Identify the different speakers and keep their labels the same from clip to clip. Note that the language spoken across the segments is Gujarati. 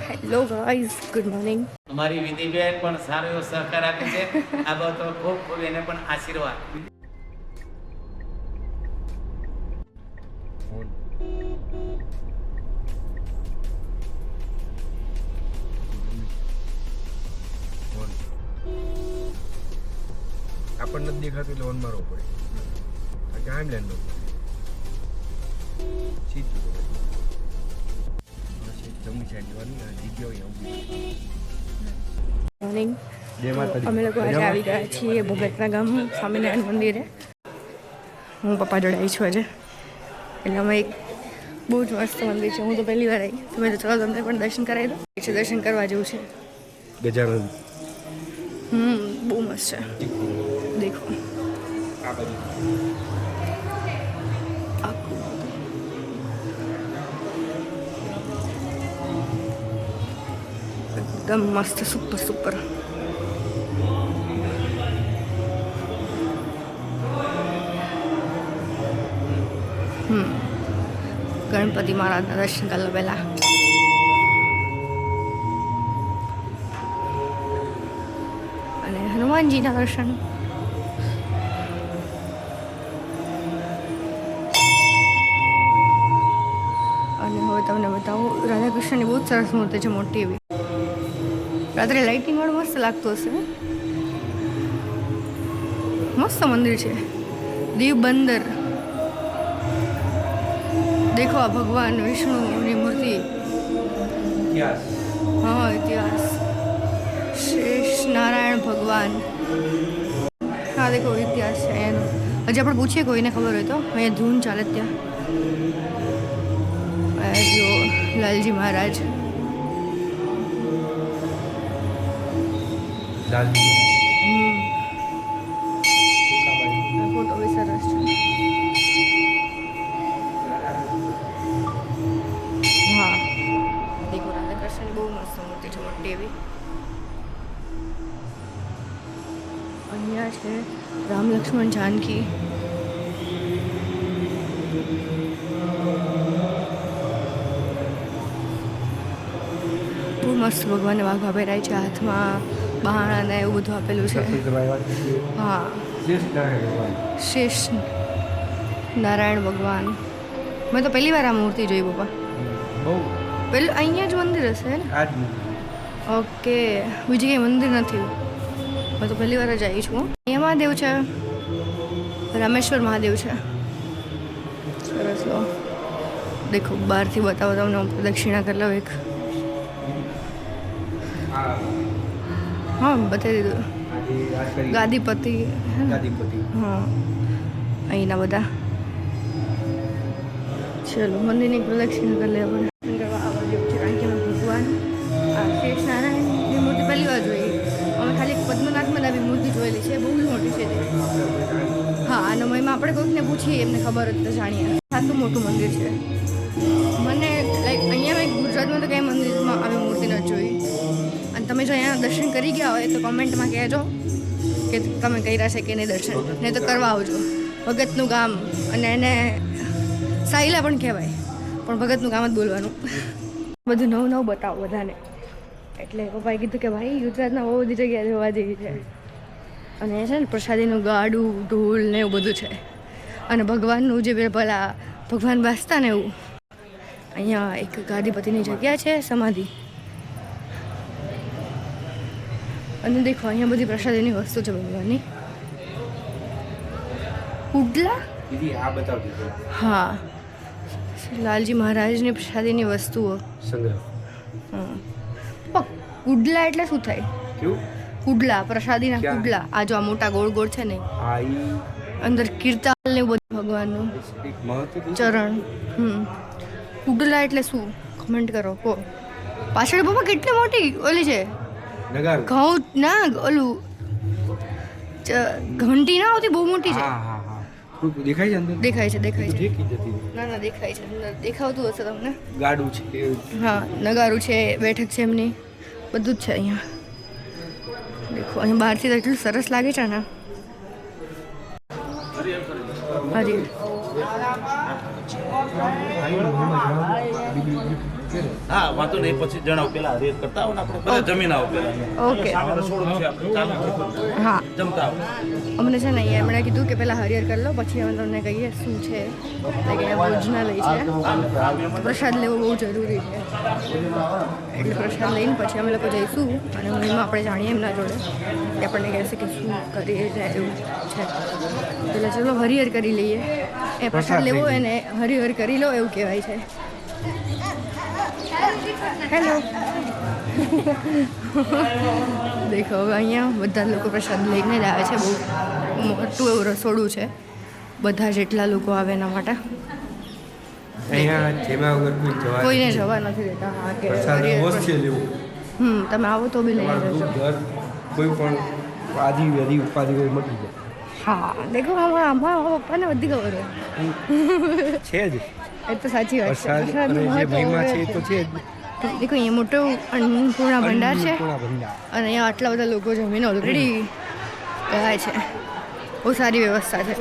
Speaker 1: Hello guys, good morning.
Speaker 2: અમારી વિધિબેન પણ સારો એવો સહકાર આપે છે. આ બાબતો ખૂબ ખૂબ એને પણ આશીર્વાદ.
Speaker 3: આપણને નથી દેખાતું એટલે ઓન મારવો પડે. કારણ કે આમ લેન્ડ નો સીધું જમણી સાઈડ જવાની જગ્યા
Speaker 1: મોર્નિંગ. અમે લોકો આજે આવી ગયા છીએ ભગતના ગામ સ્વામિનારાયણ મંદિરે. હું પપ્પા જોડે આવી છું આજે. એટલે અમે એક બહુ જ મસ્ત મંદિર છે. હું તો પહેલી વાર આવી. તમે તો ચલો તમને પણ દર્શન કરાવી દો. દર્શન કરવા જેવું છે.
Speaker 3: ગજાનંદ
Speaker 1: બહુ મસ્ત છે. દેખો એકદમ મસ્ત, સુપર સુપર. ગણપતિ મહારાજના દર્શન કરવા પહેલા અને હનુમાનજીના દર્શન. અને હવે તમને બતાવું, રાધાકૃષ્ણની બહુ જ સરસ મૂર્તિ છે, મોટી એવી. રાત્રે લાઇટિંગ વાળું મસ્ત લાગતું હશે. મસ્ત મંદિર છે. દીવ બંદર. દેખો આ ભગવાન વિષ્ણુની મૂર્તિ. હા, ઇતિહાસ. શેષ નારાયણ ભગવાન. હા દેખો ઇતિહાસ છે એનો. હજી આપણે પૂછીએ કોઈને ખબર હોય તો. અહીંયા ધૂન ચાલે ત્યાં. જો લાલજી મહારાજ. ફોટો બી સરસ છે. હા દેખો રાધાકૃષ્ણની બહુ મસ્ત મૂર્તિ છે, મોટી એવી. અહીંયા છે રામ લક્ષ્મણ જાનકી. બહુ મસ્ત ભગવાનને વાઘા પહેરાય છે, હાથમાં બાણ અને એવું બધું આપેલું છે. હા, શેષ નારાયણ ભગવાન. મેં તો પહેલી વાર આ મૂર્તિ જોઈ પપ્પા. પેલું અહીંયા જ મંદિર હશે ને? ઓકે, બીજી કંઈ મંદિર નથી. મેં તો પહેલી વાર જ આવી છું. અહીંયા મહાદેવ છે, રામેશ્વર મહાદેવ છે. સરસ. લો દેખો, બહારથી બતાવો તમને. હું પ્રદક્ષિણા કરી લઉં એક. હા, બતાવી દીધું. ગાદીપતિ. હા, અહીંના બધા. ચલો મંદિરની પ્રદક્ષિણા કરી લેવા પડે. આવવા જેવું છે કારણ કે અમે ભગવાન આ શેષ નારાયણની મૂર્તિ પહેલી વાર જોઈ. અમે ખાલી પદ્મનાથમાં આવી મૂર્તિ જોયેલી છે, બહુ જ મોટી છે તે. હા, અને મહિમા આપણે કોઈકને પૂછીએ, એમને ખબર જ તો જાણીએ. ખાસું મોટું મંદિર છે. મને લાઈક અહીંયા મેં ગુજરાતમાં તો કંઈ મંદિરમાં આવી મૂર્તિ નથી જોઈ. અને તમે જો અહીંયા દર્શન કરી ગયા હોય તો કોમેન્ટમાં કહેજો કે તમે કર્યા છે કે નહીં દર્શન. નહીં તો કરવા આવજો. ભગતનું ગામ, અને એને સાઈલા પણ કહેવાય, પણ ભગતનું કામ જ બોલવાનું. બધું નવું નવું બતાવો બધાને. એટલે પપ્પાએ કીધું કે ભાઈ ગુજરાતના બહુ બધી જગ્યાએ જોવા જેવી છે. અને છે ને પ્રસાદીનું ગાડું, ઢોલ ને એવું બધું છે. અને ભગવાનનું જે પેલા ભગવાન બાસતા ને એવું. અહીંયા એક ગાદીપતિની જગ્યા છે, સમાધિ. અને દેખો અહીંયા બધી પ્રસાદીની વસ્તુ છે ભગવાનની. કુડલા. હા, લાલજી મહારાજની પ્રસાદીની વસ્તુઓ. કુડલા એટલે શું થાય? કુડલા, પ્રસાદીના કુડલા. આ જો આ મોટા ગોળ ગોળ છે ને, અંદર કીર્તાલ ને બધું ભગવાનનું ચરણ. કુડલા એટલે શું? કમેન્ટ કરો. હો પાછળ બાબા કેટલી મોટી ઓલી છે ઘઉં ના, ઓલું ઘંટી ના આવતી, બહુ મોટી છે.
Speaker 3: દેખાય છે અંદર? દેખાય છે.
Speaker 1: ના ના, દેખાય છે અંદર. દેખાવતું હશે તમને.
Speaker 3: ગાડું છે.
Speaker 1: હા, નગારું છે, બેઠક છે એમની, બધું જ છે અહીંયા. દેખો અહીંયા બહારથી તો એટલું સરસ લાગે છે ને. હાજી
Speaker 4: હા વાંધો નહીં પછી જણાવ પેલા રેટ કરતા આવો ને આપણે બધા જમીન આવો પેલા
Speaker 1: ઓકે
Speaker 4: રસોડું છે આપણે ચાલુ
Speaker 1: હા
Speaker 4: જમતા આવો
Speaker 1: અમને છે ને અહીંયા એમણે કીધું કે પહેલાં હરિહર કરી લો પછી અમે તમને કહીએ શું છે લાઈક અહીંયા ભોજનાલય છે પ્રસાદ લેવો બહુ જરૂરી છે એટલે પ્રસાદ લઈને પછી અમે લોકો જઈશું અને એમાં આપણે જાણીએ એમના જોડે કે આપણને કહેશે કે શું કરીએ છે એવું છે એટલે ચલો હરિહર કરી લઈએ એ પ્રસાદ લેવો હોય ને હરિહર કરી લો એવું કહેવાય છે હેલો દેખો હવે અહીંયા બધા લોકો પ્રસાદ લઈને જ આવે છે બહુ મોટું એવું રસોડું છે બધા જેટલા લોકો આવે એના માટે
Speaker 3: અહીંયા જેમાં વગર કોઈ જવા
Speaker 1: કોઈને જવા નથી દેતા હા કે
Speaker 3: પ્રસાદ
Speaker 1: હરિહર
Speaker 3: મોસ્ટ છે લેવું
Speaker 1: તમે આવો તો બી લઈ
Speaker 3: તમારું
Speaker 1: જજો
Speaker 3: ઘર કોઈ પણ આદિ વ્યાધિ ઉપાધિ કોઈ મટી જાય
Speaker 1: હા દેખો આમાં પપ્પાને બધી ખબર હોય
Speaker 3: છે જ
Speaker 1: એ તો સાચી વાત છે
Speaker 3: પ્રસાદ
Speaker 1: પ્રસાદનું
Speaker 3: અને જે
Speaker 1: મહત્વ
Speaker 3: મહિમા
Speaker 1: હોય
Speaker 3: છે એ તો છે જ
Speaker 1: દેખો અહીંયા મોટો અન્નપૂર્ણા ભંડાર છે
Speaker 3: અન્નપૂર્ણા ભંડાર.
Speaker 1: અને અહીંયા આટલા બધા લોકો જમીને ઓલરેડી ગયા છે બહુ સારી વ્યવસ્થા છે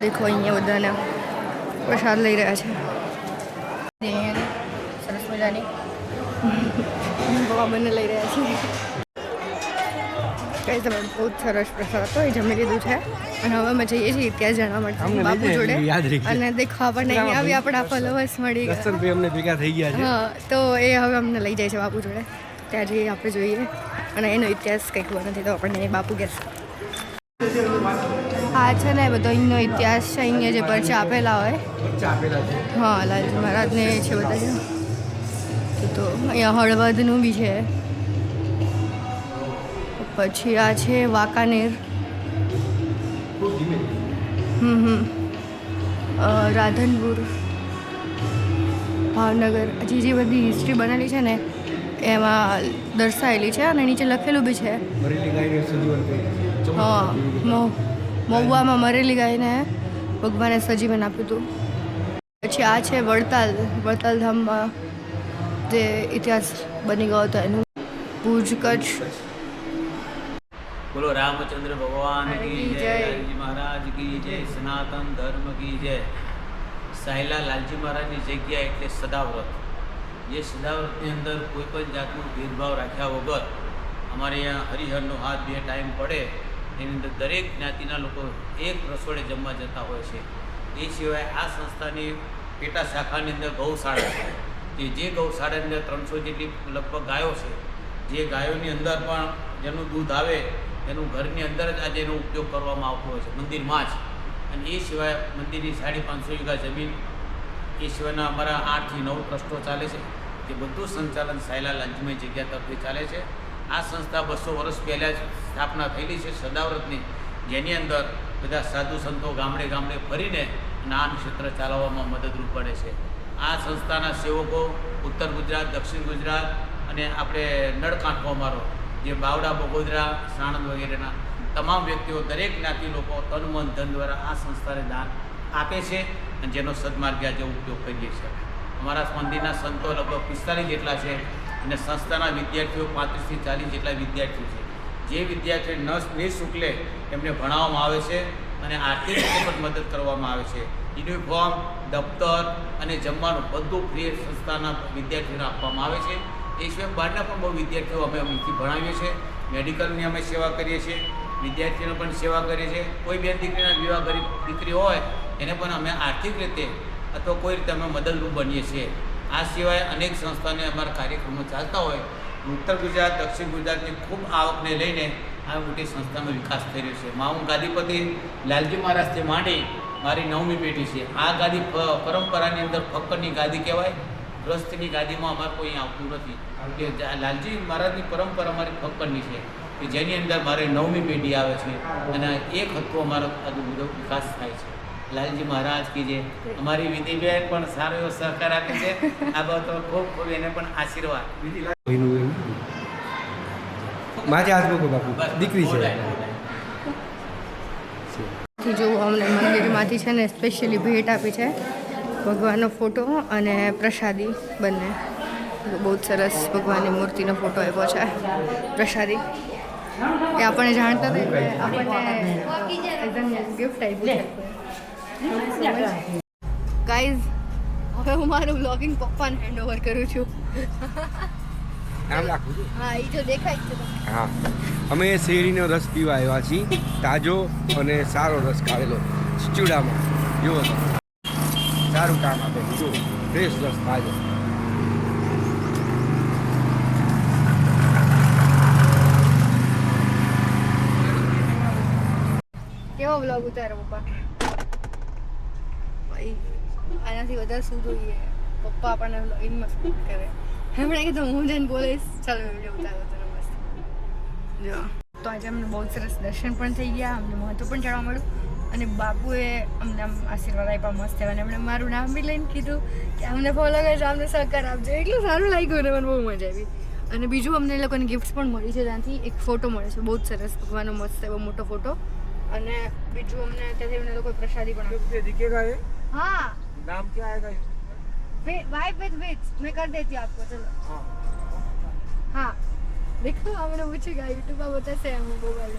Speaker 1: દેખો અહીંયા બધાને પ્રસાદ લઈ રહ્યા છે સરસ મજાની બાબા બંને લઈ રહ્યા છે કઈ તમે બહુ જ સરસ પ્રસાદ હતો એ જમી લીધું છે અને હવે અમે જઈએ છીએ ત્યાં જણા
Speaker 3: અમને
Speaker 1: માટે
Speaker 3: લઈ
Speaker 1: બાપુ
Speaker 3: જાય,
Speaker 1: જોડે
Speaker 3: યાદ રહી ગયું.
Speaker 1: અને દેખો આપણને અહીંયા આવી આપણા ફોલોવર્સ મળી ગયા
Speaker 3: દર્શનભાઈ અમને ભેગા થઈ ગયા છે
Speaker 1: હા તો એ હવે અમને લઈ જાય છે બાપુ જોડે ત્યાં જઈએ આપણે જોઈએ અને એનો ઇતિહાસ કંઈ ખબર નથી તો આપણને એ બાપુ કહેશે આ છે ને બધો અહીંનો ઇતિહાસ છે અહીંયા જે પરચા આપેલા હોય
Speaker 3: બચ્ચા આપેલા છે
Speaker 1: હા લાલજી મહારાજને છે બધા છે તો અહીંયા હળવદનું બી છે પછી આ છે વાંકાનેર રાધનપુર ભાવનગર હજી જે બધી હિસ્ટ્રી બનેલી છે ને એમાં દર્શાવેલી છે અને નીચે લખેલું બી છે
Speaker 3: મરેલી ગાયને સજીવન કહે છે.
Speaker 1: હા મહુવામાં મરેલી ગાયને ભગવાને સજીવન આપ્યું હતું પછી આ છે વડતાલ ધામમાં જે ઇતિહાસ બની ગયો હતો એનું ભુજ કચ્છ
Speaker 2: બોલો રામચંદ્ર ભગવાન કી
Speaker 1: જય.
Speaker 2: જય લાલજી મહારાજ કી જય સનાતન ધર્મ કી જય સાયલા લાલજી મહારાજની જગ્યા એટલે સદાવ્રત જે સદાવ્રતની અંદર કોઈ પણ જાતનો ભેદભાવ રાખ્યા વગર અમારે અહીંયા હરિહરનો હાથ બે ટાઈમ પડે એની અંદર દરેક જ્ઞાતિના લોકો એક રસોડે જમવા જતા હોય છે એ સિવાય આ સંસ્થાની પેટા શાખાની અંદર ગૌશાળા છે કે જે ગૌશાળાની અંદર 300 જેટલી લગભગ ગાયો છે જે ગાયોની અંદર પણ જેનું દૂધ આવે એનું ઘરની અંદર જ આજે એનો ઉપયોગ કરવામાં આવતો હોય છે મંદિરમાં જ અને એ સિવાય મંદિરની 550 વીઘા જમીન એ સિવાયના અમારા 8 થી 9 ટ્રસ્ટો ચાલે છે જે બધું સંચાલન સાયલા લાલજીમય જગ્યા તરફથી ચાલે છે આ સંસ્થા 200 વર્ષ પહેલાં જ સ્થાપના થયેલી છે સદાવ્રતની જેની અંદર બધા સાધુ સંતો ગામડે ગામડે ફરીને જ્ઞાન ક્ષેત્ર ચાલવવામાં મદદરૂપ પડે છે આ સંસ્થાના સેવકો ઉત્તર ગુજરાત દક્ષિણ ગુજરાત અને આપણે નળકાંઠો અમારો જે બાવડા બગોદરા સાણંદ વગેરેના તમામ વ્યક્તિઓ દરેક જ્ઞાતિ લોકો તન મન ધન દ્વારા આ સંસ્થાને દાન આપે છે અને જેનો સદમાર્ગે આજે ઉપયોગ કરીએ છીએ અમારા મંદિરના સંતો લગભગ 45 જેટલા છે અને સંસ્થાના વિદ્યાર્થીઓ 35 થી 40 જેટલા વિદ્યાર્થીઓ છે જે વિદ્યાર્થીઓ નિઃશુલ્કે એમને ભણાવવામાં આવે છે અને આર્થિક રીતે પણ મદદ કરવામાં આવે છે યુનિફોર્મ દફતર અને જમવાનું બધું ફ્રી સંસ્થાના વિદ્યાર્થીઓને આપવામાં આવે છે એ સિવાય બહારના પણ બહુ વિદ્યાર્થીઓ અમે અહીંથી ભણાવીએ છીએ મેડિકલની અમે સેવા કરીએ છીએ વિદ્યાર્થીઓને પણ સેવા કરીએ છીએ કોઈ બેન દીકરીના વિવાહ ગરીબ દીકરી હોય એને પણ અમે આર્થિક રીતે અથવા કોઈ રીતે અમે મદદરૂપ બનીએ છીએ આ સિવાય અનેક સંસ્થાને અમારા કાર્યક્રમો ચાલતા હોય ઉત્તર ગુજરાત દક્ષિણ ગુજરાતની ખૂબ આવકને લઈને આ મોટી સંસ્થાનો વિકાસ થઈ રહ્યો છે હું ગાદીપતિ લાલજી મહારાજથી માંડી મારી 9મી પેઢી છે આ ગાદી પરંપરાની અંદર ફક્કરની ગાદી કહેવાય ગ્રસ્તની ગાદીમાં અમારે કોઈ આવતું નથી કે લાલજી મહારાજની પરંપરા અમારી ફક્કરની છે કે જેની અંદર મારે 9મી પેઢી આવે છે અને એક હત્તો અમારો આજુ બધો વિકાસ થાય છે લાલજી મહારાજ કી જે અમારી વિધિબેન પણ સારો એવો સહકાર આપે છે આ બાબતો ખૂબ ખૂબ એને પણ આશીર્વાદ
Speaker 3: ભાઈનું એવું માથે હાથ મૂકો બાપુ દીકરી છે
Speaker 1: જો અમને મંદિરમાંથી છે ને સ્પેશિયલી ભેટ આપી છે ભગવાનનો ફોટો અને પ્રસાદી બંને બહુ જ સરસ ભગવાનની મૂર્તિનો ફોટો આપ્યો છે પ્રસાદી એ આપણને જાણતા હતા એટલે આપણને ગિફ્ટ આપ્યું છે ગાઈઝ હવે હું મારું બ્લોગિંગ પપ્પાને હેન્ડ ઓવર કરું છું.
Speaker 3: આમ રાખું છું.
Speaker 1: હા એ જો દેખાય છે તમને.
Speaker 3: હા અમે શેરડીનો રસ પીવા આવ્યા છીએ, તાજો અને સારો રસ કાઢેલો ચીચુડામાં. જુઓ તો સારું કામ આપે, જો ફ્રેશ રસ તાજો.
Speaker 1: કેવો બ્લોગ ઉતારો પપ્પા? ભાઈ આનાથી વધારે શું જોઈએ? પપ્પા આપણને બ્લોગિંગમાં સપોર્ટ કરે. હમણાં કીધું હું જઈને બોલીશ ચાલો વિડીયો ઉતારો તો મસ્ત. જો તો આજે અમને બહુ સરસ દર્શન પણ થઈ ગયા, અમને મહત્વ પણ જાણવા મળ્યું અને બાપુએ અમને આમ આશીર્વાદ આપ્યા મસ્ત એવા. અને એમણે મારું નામ બી લઈને કીધું કે અમને ફોલો કરજો, અમને સહકાર આપજો. એટલું સારું લાગ્યું અને મને બહુ મજા આવી. અને બીજું અમને એ લોકોને ગિફ્ટ પણ મળી છે, ત્યાંથી એક ફોટો મળે છે બહુ જ સરસ ભગવાનનો મસ્ત એવો મોટો ફોટો. અને બીજું અમને ત્યાંથી એમને લોકો પ્રસાદી પણ આપી.
Speaker 3: दिखेगा ये
Speaker 1: हाँ
Speaker 3: नाम क्या आएगा ये?
Speaker 1: वाइब विद विच मैं कर देती हूँ आपको. चलो
Speaker 3: हाँ
Speaker 1: हाँ देखो हमने पूछेगा यूट्यूब पर बताते हैं हम मोबाइल